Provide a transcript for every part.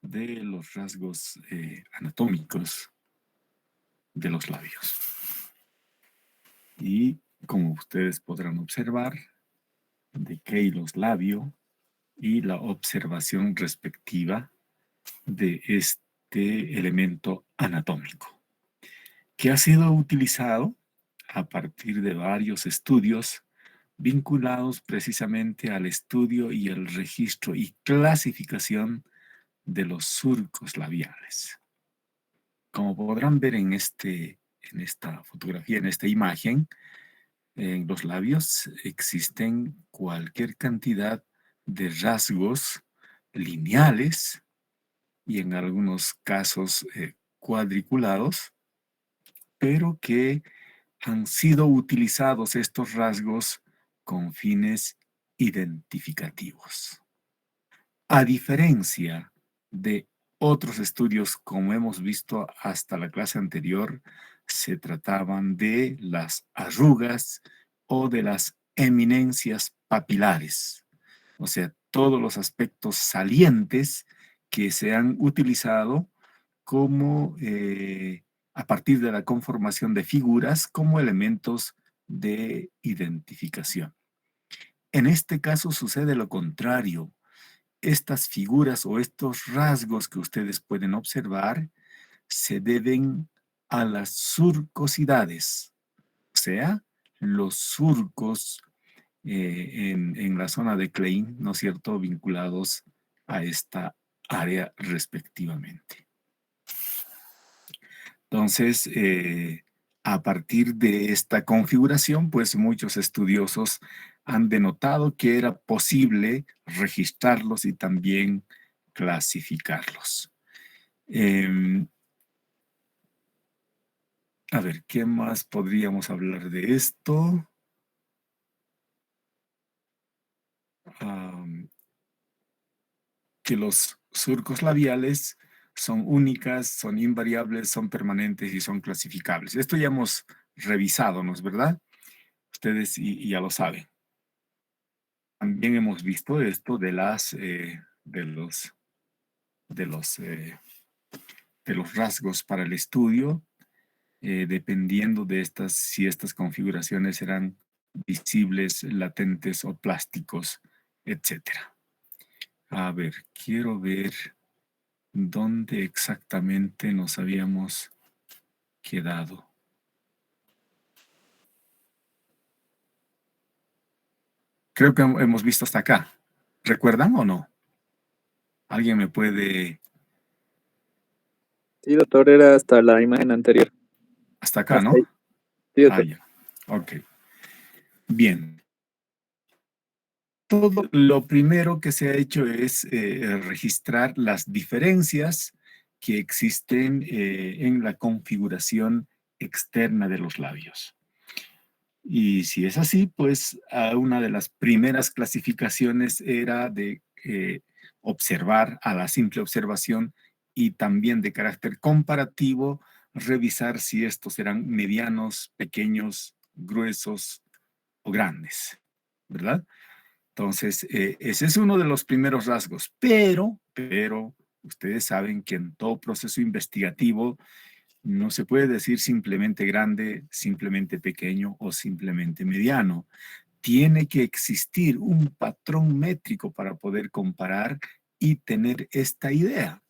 de los rasgos anatómicos de los labios. Y como ustedes podrán observar, de los labios y la observación respectiva de este elemento anatómico, que ha sido utilizado a partir de varios estudios vinculados precisamente al estudio y el registro y clasificación de los surcos labiales. Como podrán ver en esta fotografía, en esta imagen, en los labios existen cualquier cantidad de rasgos lineales y en algunos casos cuadriculados, pero que han sido utilizados estos rasgos con fines identificativos. A diferencia de otros estudios, como hemos visto hasta la clase anterior, se trataban de las arrugas o de las eminencias papilares, o sea, todos los aspectos salientes que se han utilizado como a partir de la conformación de figuras como elementos de identificación. En este caso sucede lo contrario. Estas figuras o estos rasgos que ustedes pueden observar se deben a las surcosidades, o sea, los surcos en la zona de Klein, ¿no es cierto?, vinculados a esta área respectivamente. Entonces, a partir de esta configuración, pues muchos estudiosos han denotado que era posible registrarlos y también clasificarlos. A ver, ¿qué más podríamos hablar de esto? Que los surcos labiales son únicas, son invariables, son permanentes y son clasificables. Esto ya hemos revisado, ¿no es verdad? Ustedes ya lo saben. También hemos visto esto de los rasgos para el estudio, dependiendo de si estas configuraciones eran visibles, latentes o plásticos, etc. A ver, quiero ver dónde exactamente nos habíamos quedado. Creo que hemos visto hasta acá. ¿Recuerdan o no? ¿Alguien me puede...? Sí, doctor, era hasta la imagen anterior. Hasta acá, Hasta ¿no? ahí. Sí, doctor. Ya. Ok. Bien. Todo lo primero que se ha hecho es registrar las diferencias que existen en la configuración externa de los labios. Y si es así, pues una de las primeras clasificaciones era de observar a la simple observación y también de carácter comparativo, revisar si estos eran medianos, pequeños, gruesos o grandes, ¿verdad? Entonces, ese es uno de los primeros rasgos, pero ustedes saben que en todo proceso investigativo no se puede decir simplemente grande, simplemente pequeño o simplemente mediano. Tiene que existir un patrón métrico para poder comparar y tener esta idea.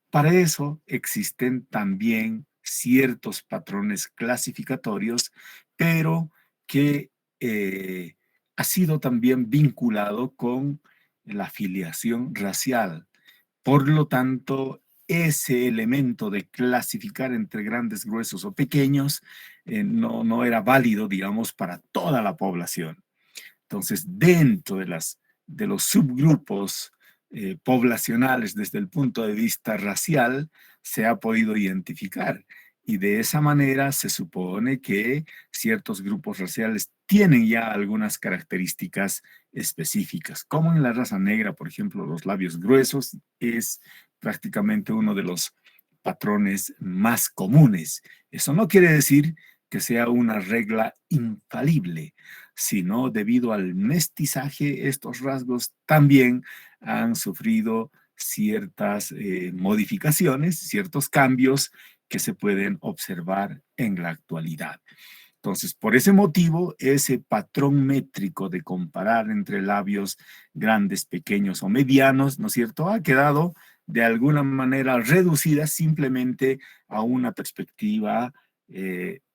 Para eso existen también ciertos patrones clasificatorios, pero que ha sido también vinculado con la afiliación racial. Por lo tanto, ese elemento de clasificar entre grandes, gruesos o pequeños no era válido, digamos, para toda la población. Entonces, dentro de los subgrupos poblacionales desde el punto de vista racial, se ha podido identificar. Y de esa manera se supone que ciertos grupos raciales tienen ya algunas características específicas, como en la raza negra, por ejemplo, los labios gruesos es prácticamente uno de los patrones más comunes. Eso no quiere decir que sea una regla infalible, sino debido al mestizaje, estos rasgos también han sufrido ciertas modificaciones, ciertos cambios que se pueden observar en la actualidad. Entonces, por ese motivo, ese patrón métrico de comparar entre labios grandes, pequeños o medianos, ¿no es cierto?, ha quedado de alguna manera reducida simplemente a una perspectiva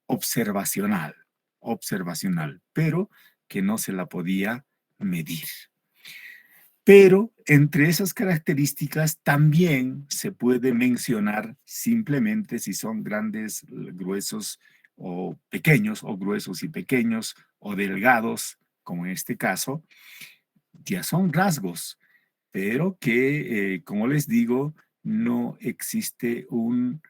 observacional, pero que no se la podía medir. Pero entre esas características también se puede mencionar simplemente si son grandes, gruesos o pequeños, o gruesos y pequeños, o delgados, como en este caso, ya son rasgos, pero que, como les digo, no existe un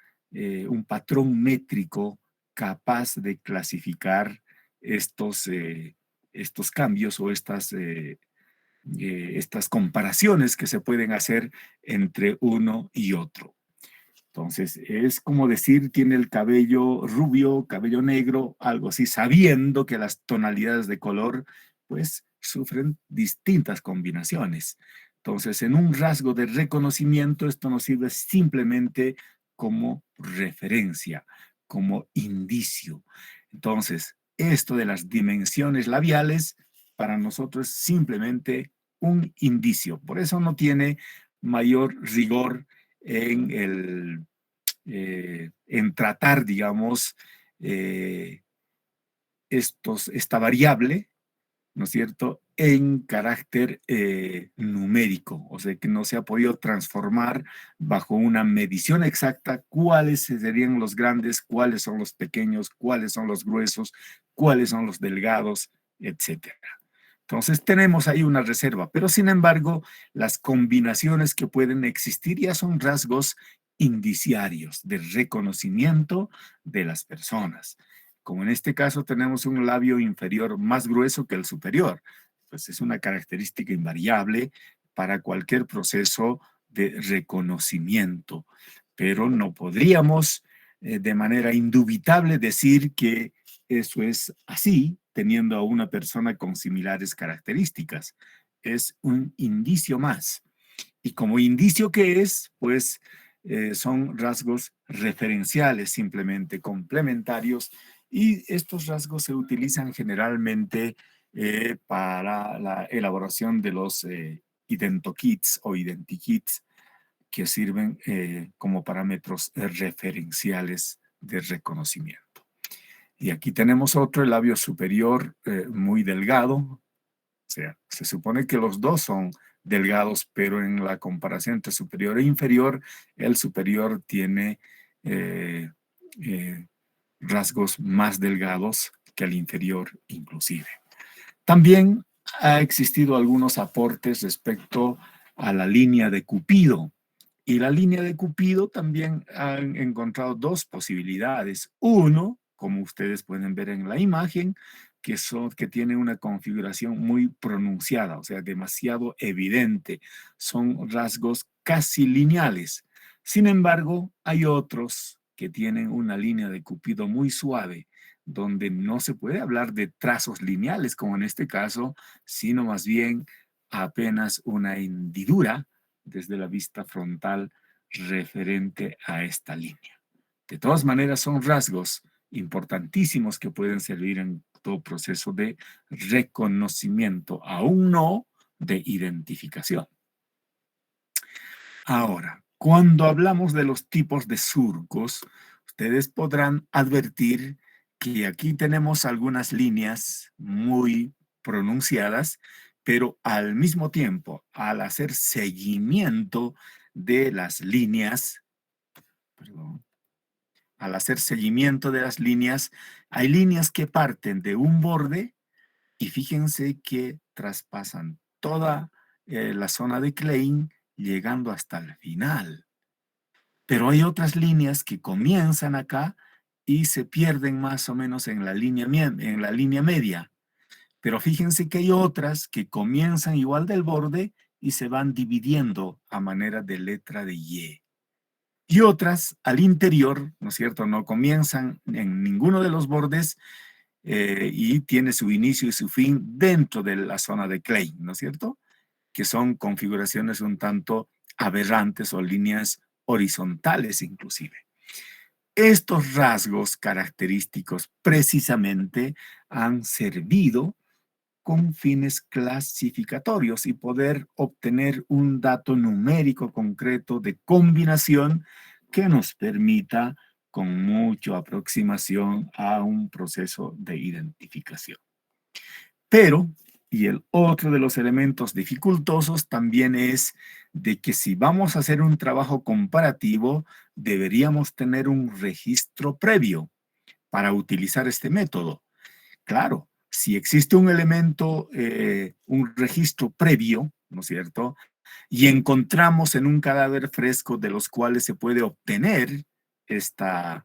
patrón métrico capaz de clasificar estos cambios o estas comparaciones que se pueden hacer entre uno y otro. Entonces, es como decir, tiene el cabello rubio, cabello negro, algo así, sabiendo que las tonalidades de color, pues, sufren distintas combinaciones. Entonces, en un rasgo de reconocimiento, esto nos sirve simplemente como referencia, como indicio. Entonces, esto de las dimensiones labiales, para nosotros es simplemente un indicio. Por eso no tiene mayor rigor en tratar, digamos, eh, esta variable, ¿no es cierto?, en carácter numérico, o sea, que no se ha podido transformar bajo una medición exacta cuáles serían los grandes, cuáles son los pequeños, cuáles son los gruesos, cuáles son los delgados, etcétera. Entonces tenemos ahí una reserva, pero sin embargo, las combinaciones que pueden existir ya son rasgos indiciarios de reconocimiento de las personas. Como en este caso tenemos un labio inferior más grueso que el superior, pues es una característica invariable para cualquier proceso de reconocimiento, pero no podríamos de manera indubitable decir que eso es así, teniendo a una persona con similares características. Es un indicio más. Y como indicio que es, pues son rasgos referenciales, simplemente complementarios, y estos rasgos se utilizan generalmente para la elaboración de los identikits o identikits que sirven como parámetros referenciales de reconocimiento. Y aquí tenemos otro, el labio superior muy delgado. O sea, se supone que los dos son delgados, pero en la comparación entre superior e inferior, el superior tiene eh, eh, rasgos más delgados que el inferior inclusive. También ha existido algunos aportes respecto a la línea de Cupido. Y la línea de Cupido también han encontrado dos posibilidades. Uno, como ustedes pueden ver en la imagen, que tiene una configuración muy pronunciada, o sea, demasiado evidente. Son rasgos casi lineales. Sin embargo, hay otros que tienen una línea de Cupido muy suave, donde no se puede hablar de trazos lineales, como en este caso, sino más bien apenas una hendidura desde la vista frontal referente a esta línea. De todas maneras, son rasgos importantísimos que pueden servir en todo proceso de reconocimiento, aún no de identificación. Ahora, cuando hablamos de los tipos de surcos, ustedes podrán advertir que aquí tenemos algunas líneas muy pronunciadas, pero al mismo tiempo, al hacer seguimiento de las líneas, perdón, al hacer seguimiento de las líneas, hay líneas que parten de un borde y fíjense que traspasan toda la zona de Klein llegando hasta el final. Pero hay otras líneas que comienzan acá y se pierden más o menos en la línea media. Pero fíjense que hay otras que comienzan igual del borde y se van dividiendo a manera de letra de Y. Y otras al interior, ¿no es cierto? No comienzan en ninguno de los bordes y tiene su inicio y su fin dentro de la zona de Klein, ¿no es cierto? Que son configuraciones un tanto aberrantes o líneas horizontales inclusive. Estos rasgos característicos precisamente han servido con fines clasificatorios y poder obtener un dato numérico concreto de combinación que nos permita con mucha aproximación a un proceso de identificación. Pero, y el otro de los elementos dificultosos también es de que si vamos a hacer un trabajo comparativo, deberíamos tener un registro previo para utilizar este método. Claro, si existe un elemento, un registro previo, ¿no es cierto? Y encontramos en un cadáver fresco de los cuales se puede obtener este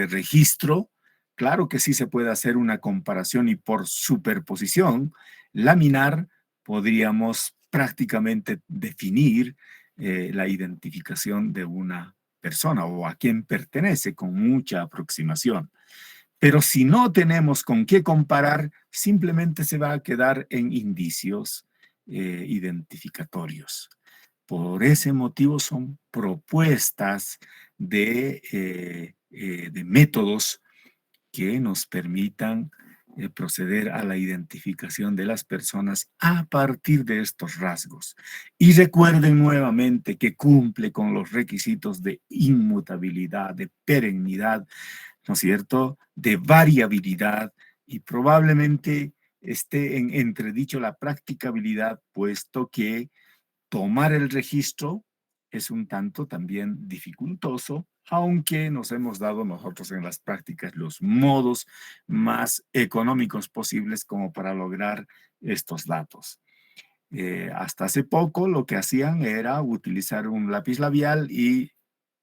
registro, claro que sí se puede hacer una comparación y por superposición laminar podríamos prácticamente definir la identificación de una persona o a quién pertenece con mucha aproximación. Pero si no tenemos con qué comparar, simplemente se va a quedar en indicios identificatorios. Por ese motivo son propuestas de métodos que nos permitan proceder a la identificación de las personas a partir de estos rasgos. Y recuerden nuevamente que cumple con los requisitos de inmutabilidad, de perennidad, ¿no es cierto?, de variabilidad y probablemente esté en entredicho la practicabilidad, puesto que tomar el registro es un tanto también dificultoso, aunque nos hemos dado nosotros en las prácticas los modos más económicos posibles como para lograr estos datos. Hasta hace poco lo que hacían era utilizar un lápiz labial y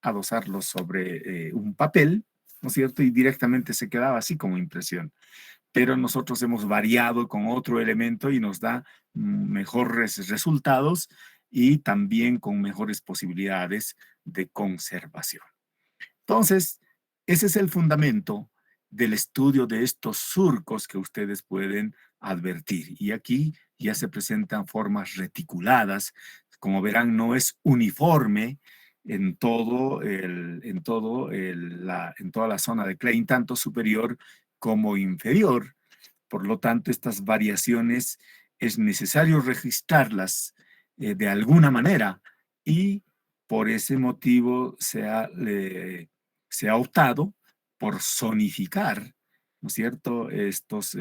adosarlo sobre un papel, ¿no es cierto? Y directamente se quedaba así como impresión. Pero nosotros hemos variado con otro elemento y nos da mejores resultados y también con mejores posibilidades de conservación. Entonces, ese es el fundamento del estudio de estos surcos que ustedes pueden advertir. Y aquí ya se presentan formas reticuladas. Como verán, no es uniforme en toda la zona de Klein, tanto superior como inferior. Por lo tanto, estas variaciones es necesario registrarlas de alguna manera y por ese motivo se ha optado por zonificar, ¿no es cierto?, estas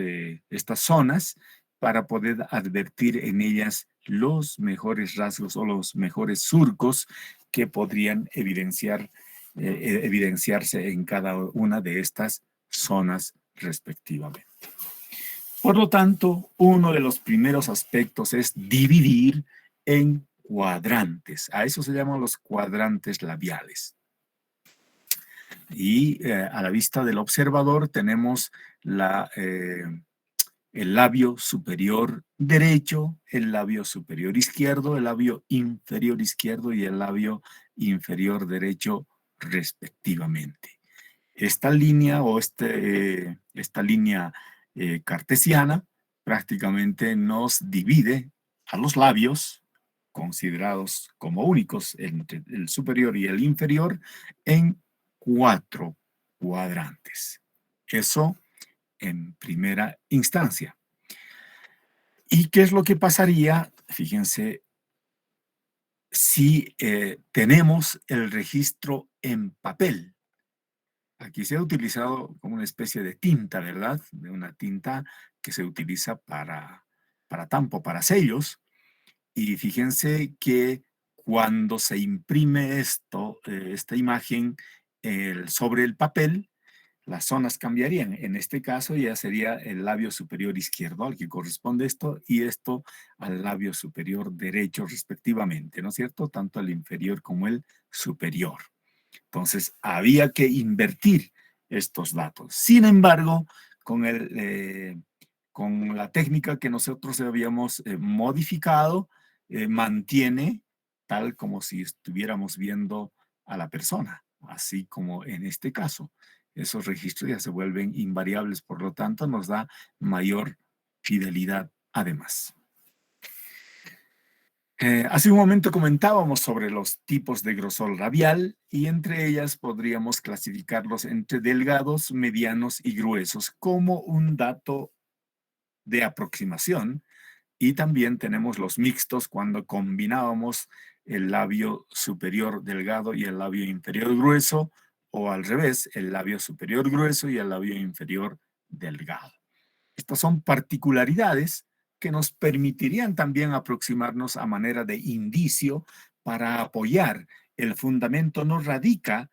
zonas para poder advertir en ellas los mejores rasgos o los mejores surcos que podrían evidenciarse en cada una de estas zonas respectivamente. Por lo tanto, uno de los primeros aspectos es dividir en cuadrantes. A eso se llaman los cuadrantes labiales. Y a la vista del observador tenemos el labio superior derecho, el labio superior izquierdo, el labio inferior izquierdo y el labio inferior derecho respectivamente. Esta línea o esta línea cartesiana prácticamente nos divide a los labios, considerados como únicos entre el superior y el inferior, en 4 cuadrantes. Eso en primera instancia. ¿Y qué es lo que pasaría? Fíjense, si tenemos el registro en papel. Aquí se ha utilizado como una especie de tinta, ¿verdad? De una tinta que se utiliza para tampo, para sellos. Y fíjense que cuando se imprime esta imagen sobre el papel, las zonas cambiarían. En este caso ya sería el labio superior izquierdo al que corresponde esto y esto al labio superior derecho respectivamente, ¿no es cierto? Tanto el inferior como el superior. Entonces, había que invertir estos datos. Sin embargo, con la técnica que nosotros habíamos modificado, mantiene tal como si estuviéramos viendo a la persona, así como en este caso. Esos registros ya se vuelven invariables, por lo tanto, nos da mayor fidelidad además. Hace un momento comentábamos sobre los tipos de grosor labial y entre ellas podríamos clasificarlos entre delgados, medianos y gruesos como un dato de aproximación. Y también tenemos los mixtos cuando combinábamos el labio superior delgado y el labio inferior grueso, o al revés, el labio superior grueso y el labio inferior delgado. Estas son particularidades que nos permitirían también aproximarnos a manera de indicio para apoyar. El fundamento no radica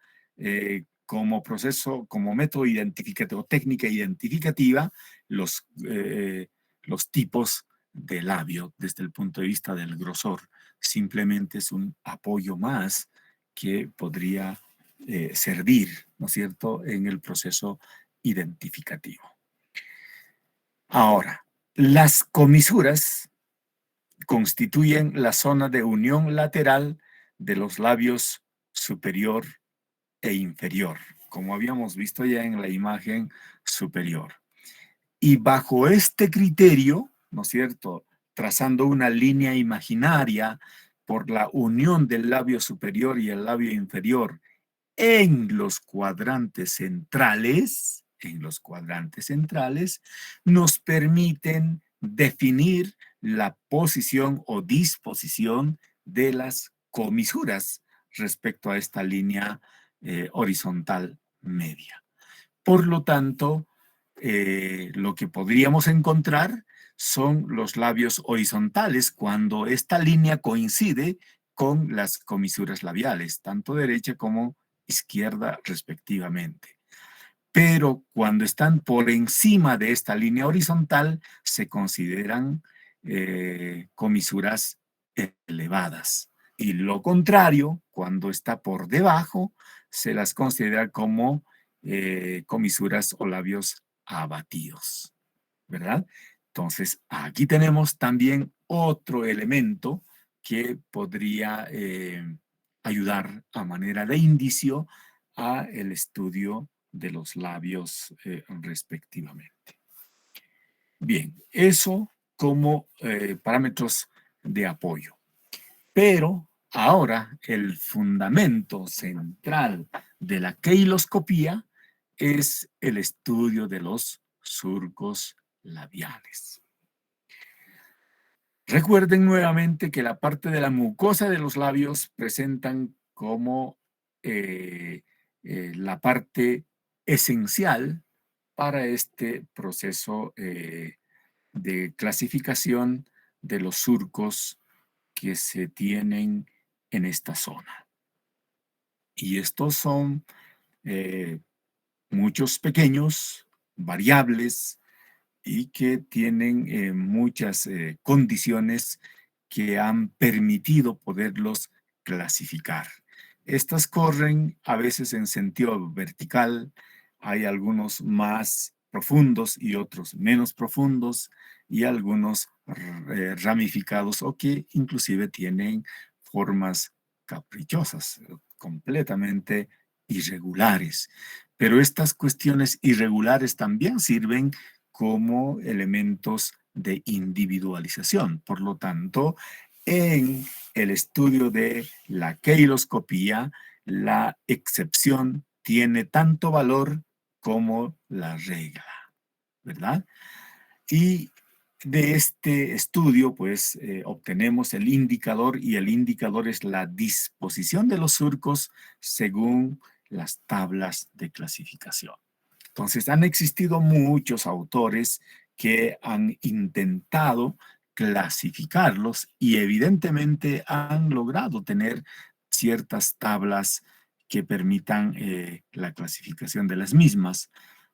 como proceso, como método identificativo, técnica identificativa, los tipos de labio desde el punto de vista del grosor. Simplemente es un apoyo más que podría servir, ¿no es cierto?, en el proceso identificativo. Ahora, las comisuras constituyen la zona de unión lateral de los labios superior e inferior, como habíamos visto ya en la imagen superior. Y bajo este criterio, ¿no es cierto?, trazando una línea imaginaria por la unión del labio superior y el labio inferior en los cuadrantes centrales, nos permiten definir la posición o disposición de las comisuras respecto a esta línea horizontal media. Por lo tanto, lo que podríamos encontrar son los labios horizontales cuando esta línea coincide con las comisuras labiales, tanto derecha como izquierda respectivamente. Pero cuando están por encima de esta línea horizontal, se consideran comisuras elevadas. Y lo contrario, cuando está por debajo, se las considera como comisuras o labios abatidos, ¿verdad? Entonces, aquí tenemos también otro elemento que podría ayudar a manera de indicio a el estudio de los labios respectivamente. Bien, eso como parámetros de apoyo. Pero ahora el fundamento central de la queiloscopía es el estudio de los surcos labiales. Recuerden nuevamente que la parte de la mucosa de los labios presentan como la parte esencial para este proceso de clasificación de los surcos que se tienen en esta zona. Y estos son muchos pequeños, variables, y que tienen muchas condiciones que han permitido poderlos clasificar. Estas corren a veces en sentido vertical, hay algunos más profundos y otros menos profundos, y algunos ramificados o que inclusive tienen formas caprichosas, completamente irregulares. Pero estas cuestiones irregulares también sirven como elementos de individualización. Por lo tanto, en el estudio de la queiloscopía, la excepción tiene tanto valor como la regla, ¿verdad? Y de este estudio, pues, obtenemos el indicador, y el indicador es la disposición de los surcos según las tablas de clasificación. Entonces, han existido muchos autores que han intentado clasificarlos y evidentemente han logrado tener ciertas tablas que permitan la clasificación de las mismas,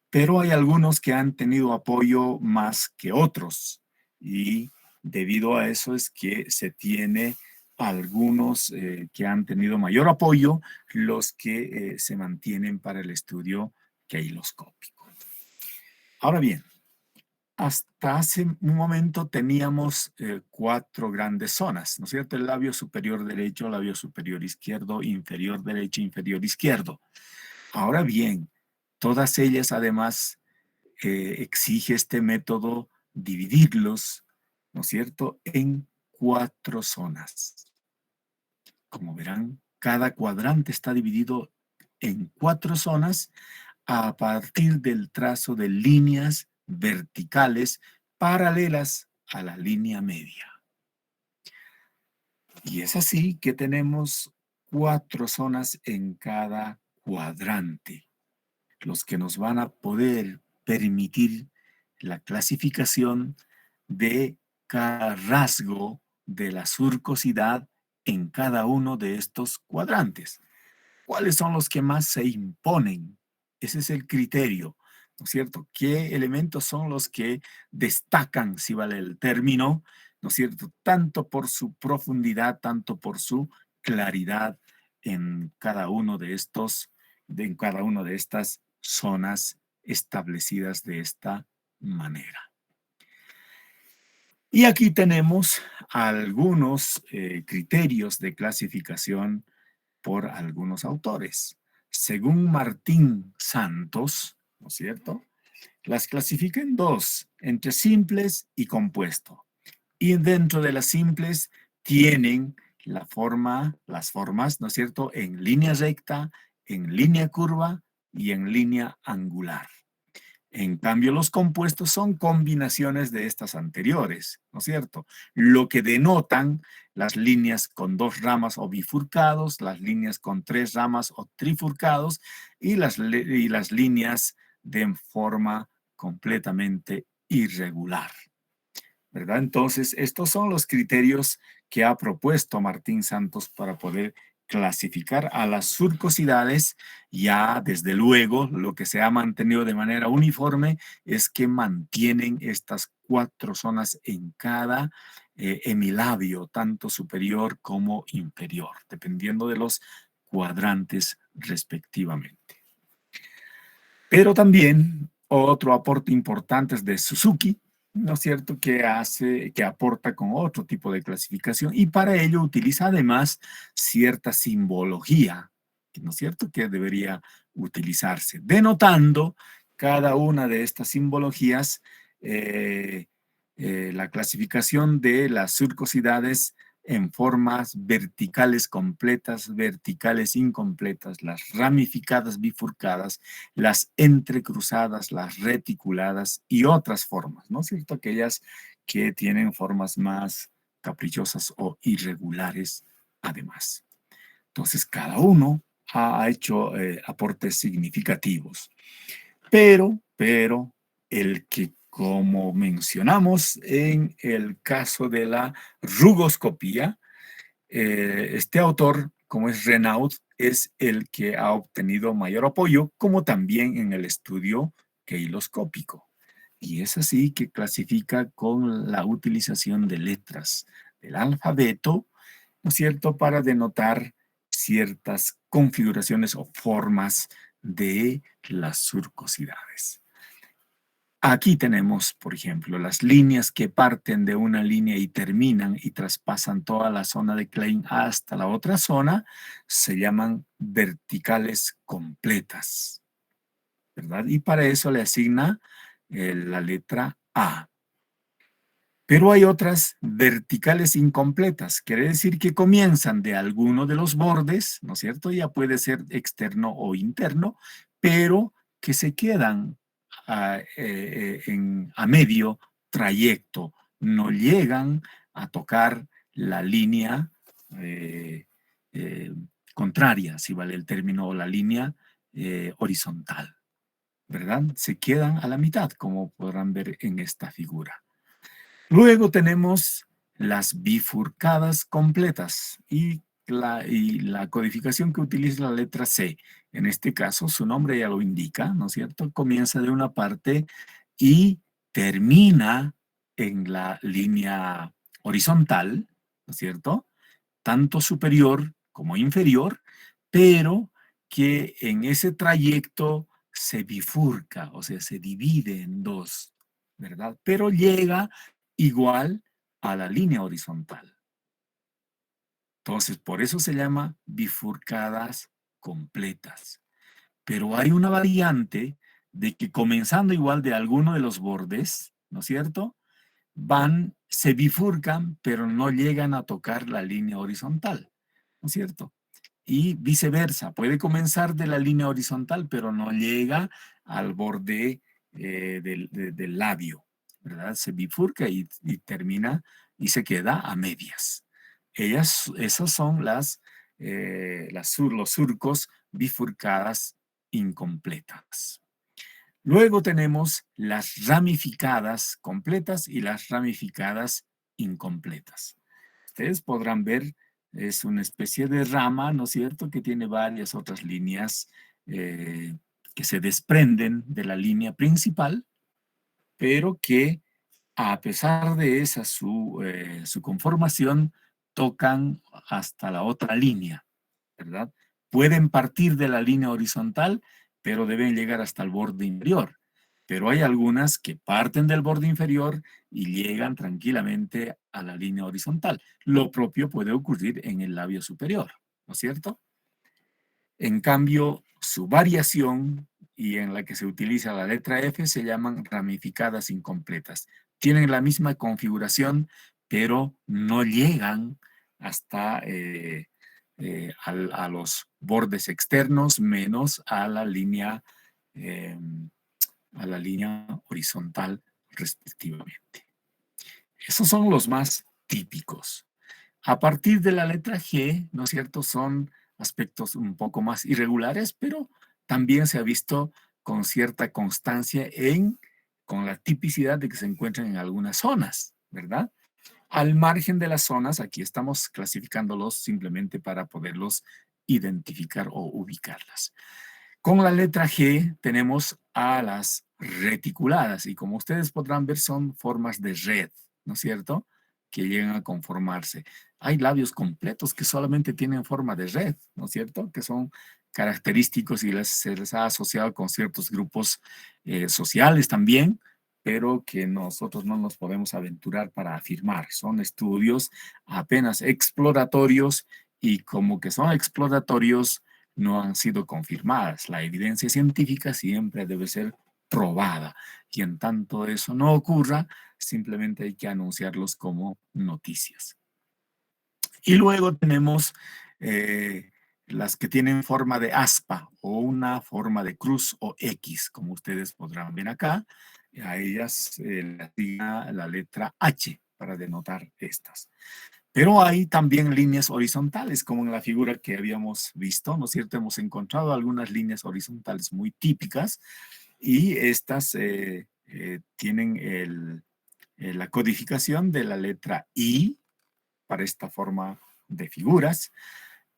pero hay algunos que han tenido apoyo más que otros, y debido a eso es que se tiene algunos que han tenido mayor apoyo, los que se mantienen para el estudio queiloscópico. Ahora bien, hasta hace un momento teníamos 4 grandes zonas, ¿no es cierto? El labio superior derecho, labio superior izquierdo, inferior derecho, inferior izquierdo. Ahora bien, todas ellas además exige este método dividirlos, ¿no es cierto?, en 4 zonas. Como verán, cada cuadrante está dividido en 4 zonas a partir del trazo de líneas verticales paralelas a la línea media. Y es así que tenemos 4 zonas en cada cuadrante, los que nos van a poder permitir la clasificación de cada rasgo de la surcosidad en cada uno de estos cuadrantes. ¿Cuáles son los que más se imponen? Ese es el criterio, ¿no es cierto? ¿Qué elementos son los que destacan, si vale el término, ¿no es cierto? Tanto por su profundidad, tanto por su claridad en cada uno de en cada una de estas zonas establecidas de esta manera. Y aquí tenemos algunos criterios de clasificación por algunos autores. Según Martín Santos, ¿no es cierto? Las clasifica en 2, entre simples y compuesto. Y dentro de las simples tienen las formas, ¿no es cierto?, en línea recta, en línea curva y en línea angular. En cambio, los compuestos son combinaciones de estas anteriores, ¿no es cierto? Lo que denotan las líneas con 2 ramas o bifurcados, las líneas con 3 ramas o trifurcados y las líneas de forma completamente irregular, ¿verdad? Entonces, estos son los criterios que ha propuesto Martín Santos para poder clasificar a las surcosidades. Ya desde luego lo que se ha mantenido de manera uniforme es que mantienen estas 4 zonas en cada hemilabio, tanto superior como inferior, dependiendo de los cuadrantes respectivamente. Pero también otro aporte importante es de Suzuki, ¿no es cierto?, que aporta con otro tipo de clasificación y para ello utiliza además cierta simbología, ¿no es cierto?, que debería utilizarse, denotando cada una de estas simbologías la clasificación de las surcosidades en formas verticales completas, verticales incompletas, las ramificadas bifurcadas, las entrecruzadas, las reticuladas y otras formas, ¿no es cierto? Aquellas que tienen formas más caprichosas o irregulares además. Entonces, cada uno ha hecho aportes significativos, pero el que, como mencionamos en el caso de la rugoscopía, este autor, como es Renaud, es el que ha obtenido mayor apoyo, como también en el estudio keiloscópico. Y es así que clasifica con la utilización de letras del alfabeto, ¿no es cierto?, para denotar ciertas configuraciones o formas de las surcosidades. Aquí tenemos, por ejemplo, las líneas que parten de una línea y terminan y traspasan toda la zona de Klein hasta la otra zona, se llaman verticales completas, ¿verdad? Y para eso le asigna la letra A. Pero hay otras verticales incompletas, quiere decir que comienzan de alguno de los bordes, ¿no es cierto? Ya puede ser externo o interno, pero que se quedan a medio trayecto, no llegan a tocar la línea eh, contraria, si vale el término, o la línea horizontal, ¿verdad? Se quedan a la mitad, como podrán ver en esta figura. Luego tenemos las bifurcadas completas y la codificación que utiliza la letra C. En este caso, su nombre ya lo indica, ¿no es cierto? Comienza de una parte y termina en la línea horizontal, ¿no es cierto?, tanto superior como inferior, pero que en ese trayecto se bifurca, o sea, se divide en 2, ¿verdad? Pero llega igual a la línea horizontal. Entonces, por eso se llama bifurcadas completas. Pero hay una variante de que comenzando igual de alguno de los bordes, ¿no es cierto?, van se bifurcan, pero no llegan a tocar la línea horizontal, ¿no es cierto? Y viceversa, puede comenzar de la línea horizontal, pero no llega al borde del labio, ¿verdad? Se bifurca y termina y se queda a medias. Esos son los surcos bifurcadas incompletas. Luego tenemos las ramificadas completas y las ramificadas incompletas. Ustedes podrán ver, es una especie de rama, ¿no es cierto?, que tiene varias otras líneas que se desprenden de la línea principal, pero que a pesar de esa su conformación, tocan hasta la otra línea, ¿verdad? Pueden partir de la línea horizontal, pero deben llegar hasta el borde inferior. Pero hay algunas que parten del borde inferior y llegan tranquilamente a la línea horizontal. Lo propio puede ocurrir en el labio superior, ¿no es cierto? En cambio, su variación y en la que se utiliza la letra F se llaman ramificadas incompletas. Tienen la misma configuración, pero no llegan hasta a los bordes externos menos eh, a la línea horizontal respectivamente. Esos son los más típicos. A partir de la letra G, ¿no es cierto?, son aspectos un poco más irregulares, pero también se ha visto con cierta constancia con la tipicidad de que se encuentran en algunas zonas, ¿verdad? Al margen de las zonas, aquí estamos clasificándolos simplemente para poderlos identificar o ubicarlas. Con la letra G tenemos a las reticuladas y como ustedes podrán ver son formas de red, ¿no es cierto?, que llegan a conformarse. Hay labios completos que solamente tienen forma de red, ¿no es cierto?, que son característicos y se les ha asociado con ciertos grupos sociales también, pero que nosotros no nos podemos aventurar para afirmar. Son estudios apenas exploratorios y como que son exploratorios, no han sido confirmadas. La evidencia científica siempre debe ser probada y en tanto eso no ocurra, simplemente hay que anunciarlos como noticias. Y luego tenemos las que tienen forma de aspa o una forma de cruz o X, como ustedes podrán ver acá. A ellas le asigna la letra H para denotar estas. Pero hay también líneas horizontales, como en la figura que habíamos visto, ¿no es cierto? Hemos encontrado algunas líneas horizontales muy típicas y estas tienen la codificación de la letra I para esta forma de figuras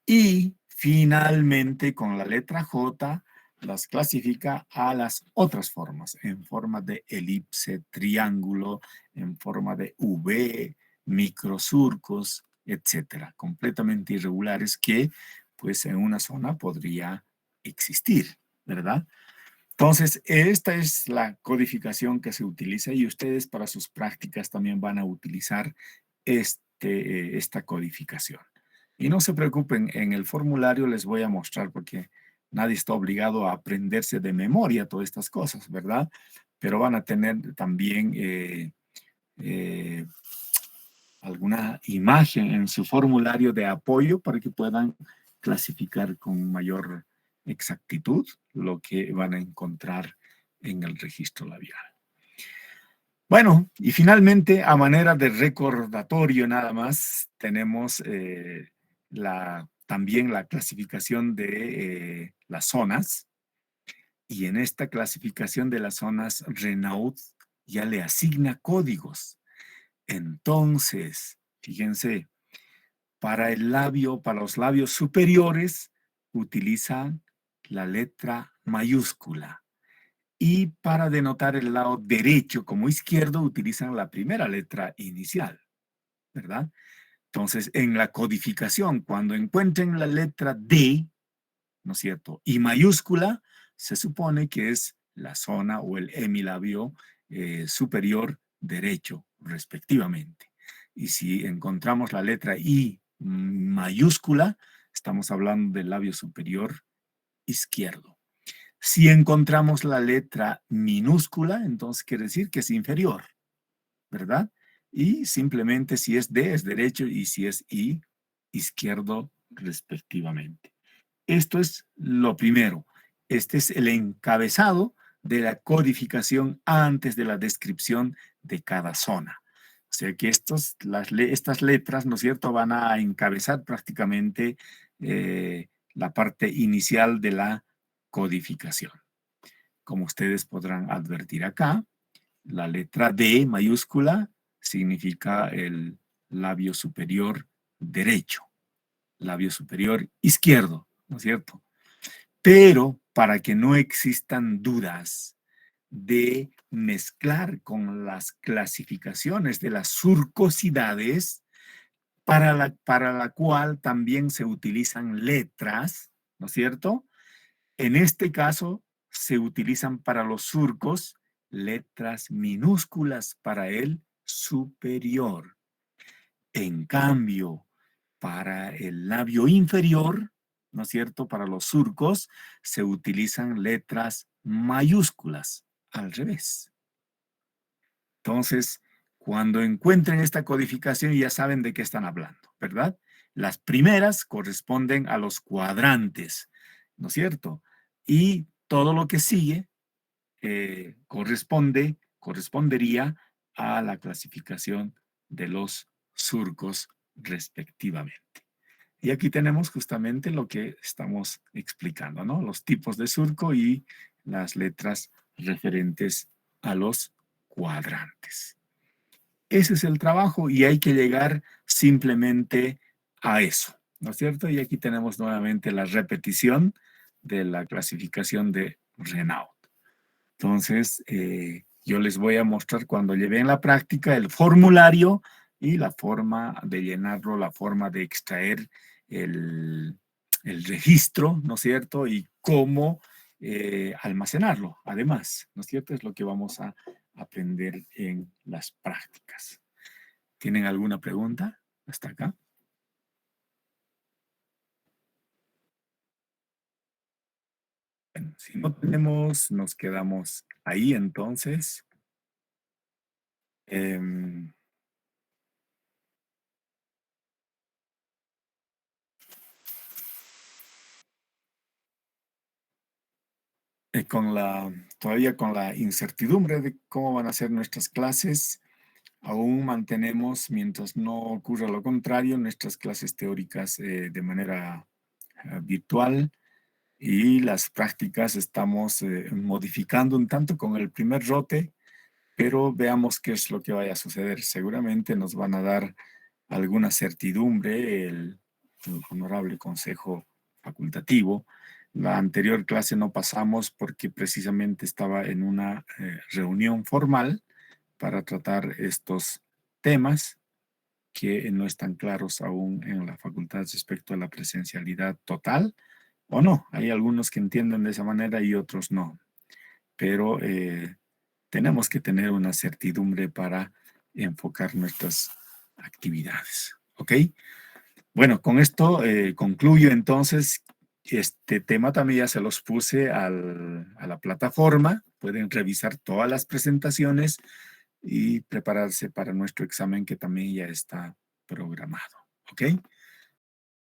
y finalmente con la letra J las clasifica a las otras formas, en forma de elipse, triángulo, en forma de V, microsurcos, etcétera, completamente irregulares que pues en una zona podría existir, ¿verdad? Entonces, esta es la codificación que se utiliza y ustedes para sus prácticas también van a utilizar esta codificación. Y no se preocupen, en el formulario les voy a mostrar porque nadie está obligado a aprenderse de memoria todas estas cosas, ¿verdad? Pero van a tener también alguna imagen en su formulario de apoyo para que puedan clasificar con mayor exactitud lo que van a encontrar en el registro labial. Bueno, y finalmente, a manera de recordatorio nada más, tenemos también la clasificación de las zonas. Y en esta clasificación de las zonas, Renaud ya le asigna códigos. Entonces, fíjense, para los labios superiores, utilizan la letra mayúscula. Y para denotar el lado derecho como izquierdo, utilizan la primera letra inicial, ¿verdad? Entonces, en la codificación, cuando encuentren la letra D, ¿no es cierto?, y mayúscula, se supone que es la zona o el hemilabio superior derecho, respectivamente. Y si encontramos la letra I mayúscula, estamos hablando del labio superior izquierdo. Si encontramos la letra minúscula, entonces quiere decir que es inferior, ¿verdad? y simplemente si es D es derecho y si es I, izquierdo respectivamente. Esto es lo primero. Este es el encabezado de la codificación antes de la descripción de cada zona. O sea que estas letras, ¿no es cierto?, van a encabezar prácticamente la parte inicial de la codificación. Como ustedes podrán advertir acá, la letra D mayúscula significa el labio superior derecho, labio superior izquierdo, ¿no es cierto? Pero para que no existan dudas de mezclar con las clasificaciones de las surcosidades, para la cual también se utilizan letras, ¿no es cierto? En este caso, se utilizan para los surcos letras minúsculas para el superior. En cambio, para el labio inferior, ¿no es cierto? Para los surcos se utilizan letras mayúsculas al revés. Entonces, cuando encuentren esta codificación ya saben de qué están hablando, ¿verdad? Las primeras corresponden a los cuadrantes, ¿no es cierto? Y todo lo que sigue correspondería a la clasificación de los surcos respectivamente. Y aquí tenemos justamente lo que estamos explicando, ¿no? Los tipos de surco y las letras referentes a los cuadrantes. Ese es el trabajo y hay que llegar simplemente a eso, ¿no es cierto? Y aquí tenemos nuevamente la repetición de la clasificación de Renaud. Entonces, yo les voy a mostrar cuando lleve en la práctica el formulario y la forma de llenarlo, la forma de extraer el registro, ¿no es cierto? Y cómo almacenarlo, además, ¿no es cierto? Es lo que vamos a aprender en las prácticas. ¿Tienen alguna pregunta hasta acá? Bueno, si no tenemos, nos quedamos ahí entonces. Todavía con la incertidumbre de cómo van a ser nuestras clases, aún mantenemos, mientras no ocurra lo contrario, nuestras clases teóricas de manera virtual y las prácticas estamos modificando un tanto con el primer rote, pero veamos qué es lo que vaya a suceder. Seguramente nos van a dar alguna certidumbre el honorable consejo facultativo. La anterior clase no pasamos porque precisamente estaba en una reunión formal para tratar estos temas que no están claros aún en la facultad respecto a la presencialidad total, o no. Hay algunos que entienden de esa manera y otros no. Pero tenemos que tener una certidumbre para enfocar nuestras actividades. ¿Ok? Bueno, con esto concluyo entonces. Este tema también ya se los puse a la plataforma. Pueden revisar todas las presentaciones y prepararse para nuestro examen que también ya está programado. ¿Ok?